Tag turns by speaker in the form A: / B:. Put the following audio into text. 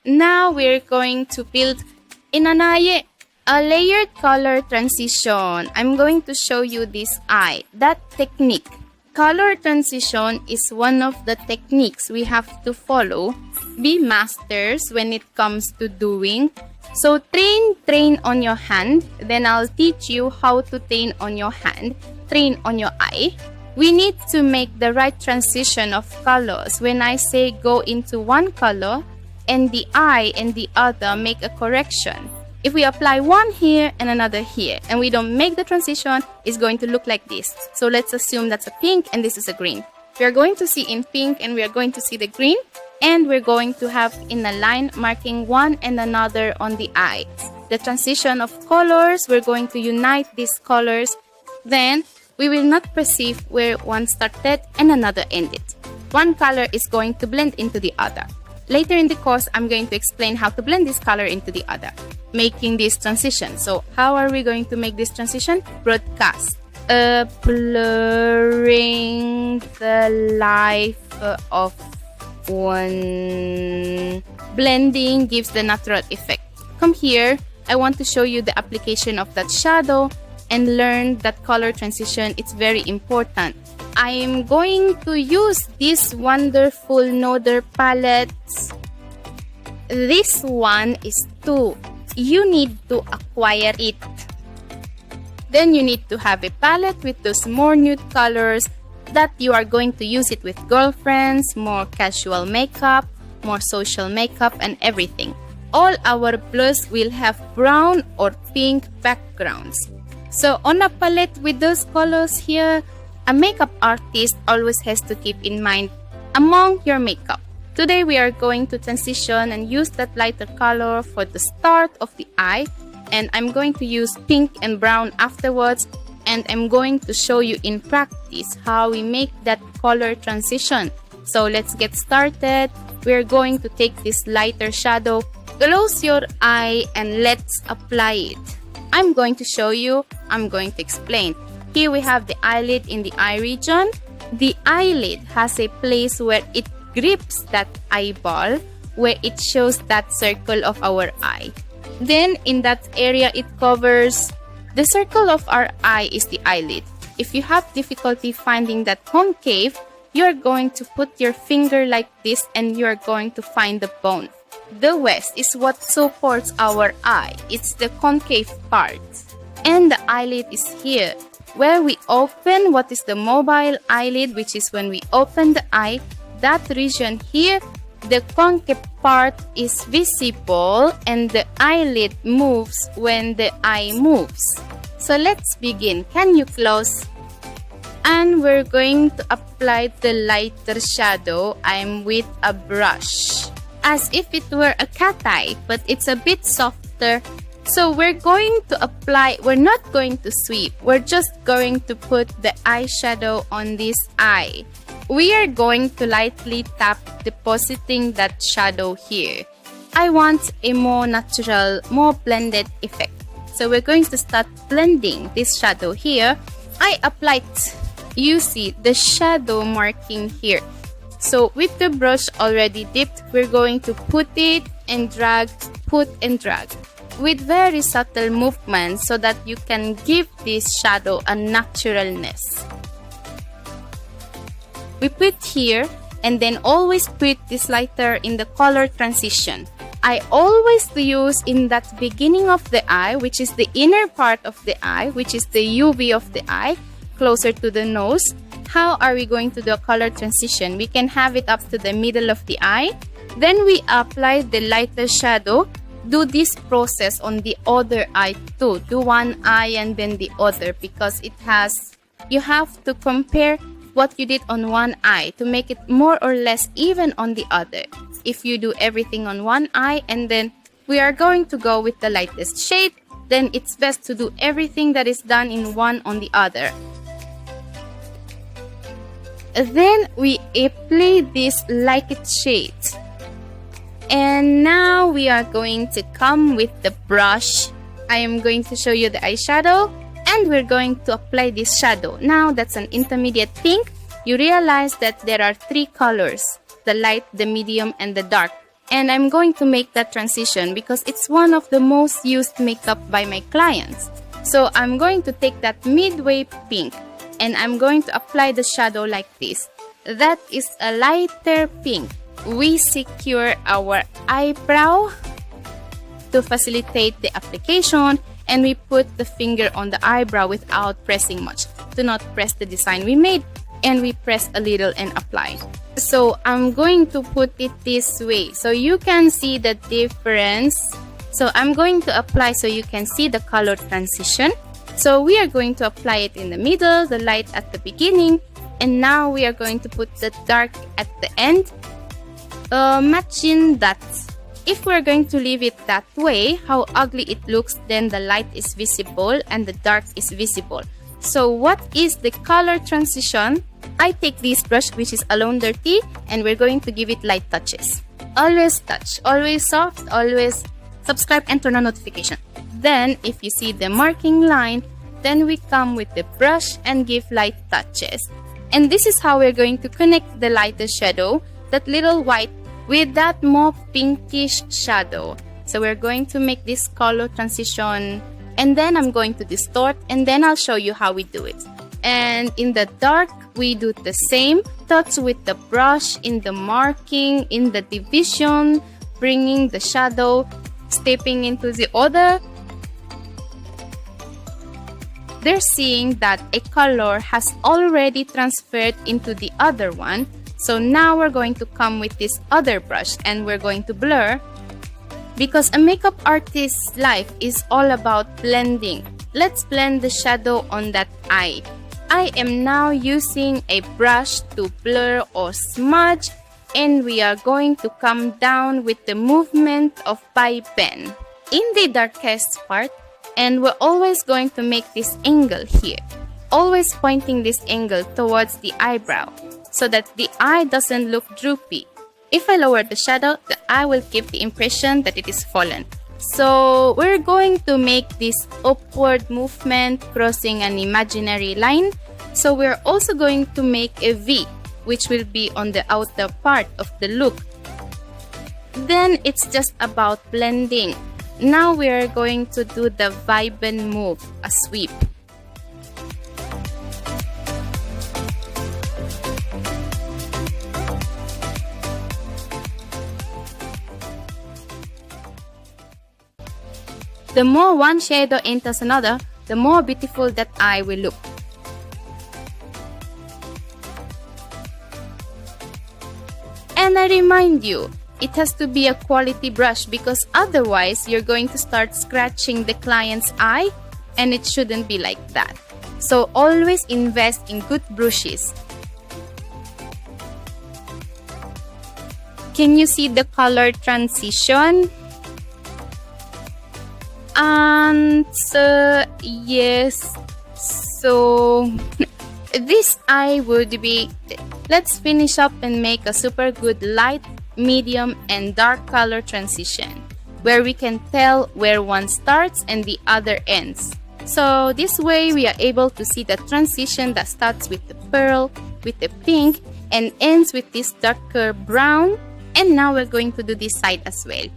A: Now we're going to build Inanaye, a layered color transition. I'm going to show you this eye, that technique. Color transition is one of the techniques we have to follow, be masters when it comes to doing. So train on your hand, then I'll teach you how to train on your hand, train on your eye. We need to make the right transition of colors. When I say go into one color and the eye and the other make a correction. If we apply one here and another here and we don't make the transition, it's going to look like this. So let's assume that's a pink and this is a green. We are going to see in pink and we are going to see the green, and we're going to have in a line marking one and another on the eye. The transition of colors, we're going to unite these colors. Then we will not perceive where one started and another ended. One color is going to blend into the other. Later in the course, I'm going to explain how to blend this color into the other, making this transition. So how are we going to make this transition? Broadcast. Blurring the life of one. Blending gives the natural effect. Come here. I want to show you the application of that shadow and learn that color transition. It's very important. I am going to use this wonderful Noder palette. This one is 2. You need to acquire it. Then you need to have a palette with those more nude colors that you are going to use it with girlfriends, more casual makeup, more social makeup and everything. All our blush will have brown or pink backgrounds. So on a palette with those colors here, a makeup artist always has to keep in mind among your makeup. Today we are going to transition and use that lighter color for the start of the eye, and I'm going to use pink and brown afterwards, and I'm going to show you in practice how we make that color transition. So let's get started. We're going to take this lighter shadow, close your eye and let's apply it. I'm going to show you, I'm going to explain. Here we have the eyelid in the eye region. The eyelid has a place where it grips that eyeball, where it shows that circle of our eye. Then in that area it covers the circle of our eye is the eyelid. If you have difficulty finding that concave, you're going to put your finger like this and you're going to find the bone. The west is what supports our eye. It's the concave part. And the eyelid is here, where we open what is the mobile eyelid, which is when we open the eye. That region here, the concave part is visible and the eyelid moves when the eye moves. So let's begin. Can you close? And we're going to apply the lighter shadow. I'm with a brush, as if it were a cat eye, but it's a bit softer. So we're going to apply, we're not going to sweep, we're just going to put the eyeshadow on this eye. We are going to lightly tap, depositing that shadow here. I want a more natural, more blended effect. So we're going to start blending this shadow here. I applied, you see the shadow marking here. So with the brush already dipped, we're going to put it and drag, put and drag with very subtle movements so that you can give this shadow a naturalness. We put here and then always put this lighter in the color transition. I always use in that beginning of the eye, which is the inner part of the eye, which is the UV of the eye, closer to the nose. How are we going to do a color transition? We can have it up to the middle of the eye. Then we apply the lighter shadow. Do this process on the other eye too. Do one eye and then the other, because it has, you have to compare what you did on one eye to make it more or less even on the other. If you do everything on one eye and then we are going to go with the lightest shade, then it's best to do everything that is done in one on the other. Then we apply this light shade. And now we are going to come with the brush. I am going to show you the eyeshadow and we're going to apply this shadow. Now that's an intermediate pink. You realize that there are 3 colors, the light, the medium, and the dark. And I'm going to make that transition because it's one of the most used makeup by my clients. So I'm going to take that midway pink and I'm going to apply the shadow like this. That is a lighter pink. We secure our eyebrow to facilitate the application, and we put the finger on the eyebrow without pressing much. Do not press the design we made, and we press a little and apply. So I'm going to put it this way so you can see the difference. So I'm going to apply so you can see the color transition. So we are going to apply it in the middle, the light at the beginning, and now we are going to put the dark at the end, matching that. If we're going to leave it that way, how ugly it looks, then the light is visible and the dark is visible. So what is the color transition? I take this brush, which is Alone Dirty, and we're going to give it light touches. Always touch, always soft, always subscribe and turn on notification. Then if you see the marking line, then we come with the brush and give light touches. And this is how we're going to connect the lightest shadow, that little white, with that more pinkish shadow. So we're going to make this color transition, and then I'm going to distort, and then I'll show you how we do it. And in the dark, we do the same. Touch with the brush in the marking, in the division, bringing the shadow, stepping into the other. They're seeing that a color has already transferred into the other one. So now we're going to come with this other brush and we're going to blur, because a makeup artist's life is all about blending. Let's blend the shadow on that eye. I am now using a brush to blur or smudge, and we are going to come down with the movement of pie pen in the darkest part, and we're always going to make this angle here, always pointing this angle towards the eyebrow so that the eye doesn't look droopy. If I lower the shadow, the eye will give the impression that it is fallen. So we're going to make this upward movement crossing an imaginary line. So we're also going to make a V, which will be on the outer part of the look. Then it's just about blending. Now we're going to do the vibrant move, a sweep. The more one shadow enters another, the more beautiful that eye will look. And I remind you, it has to be a quality brush, because otherwise you're going to start scratching the client's eye, and it shouldn't be like that. So always invest in good brushes. Can you see the color transition? And yes, so this eye would be, let's finish up and make a super good light, medium and dark color transition where we can tell where one starts and the other ends. So this way we are able to see the transition that starts with the pearl, with the pink, and ends with this darker brown. And now we're going to do this side as well.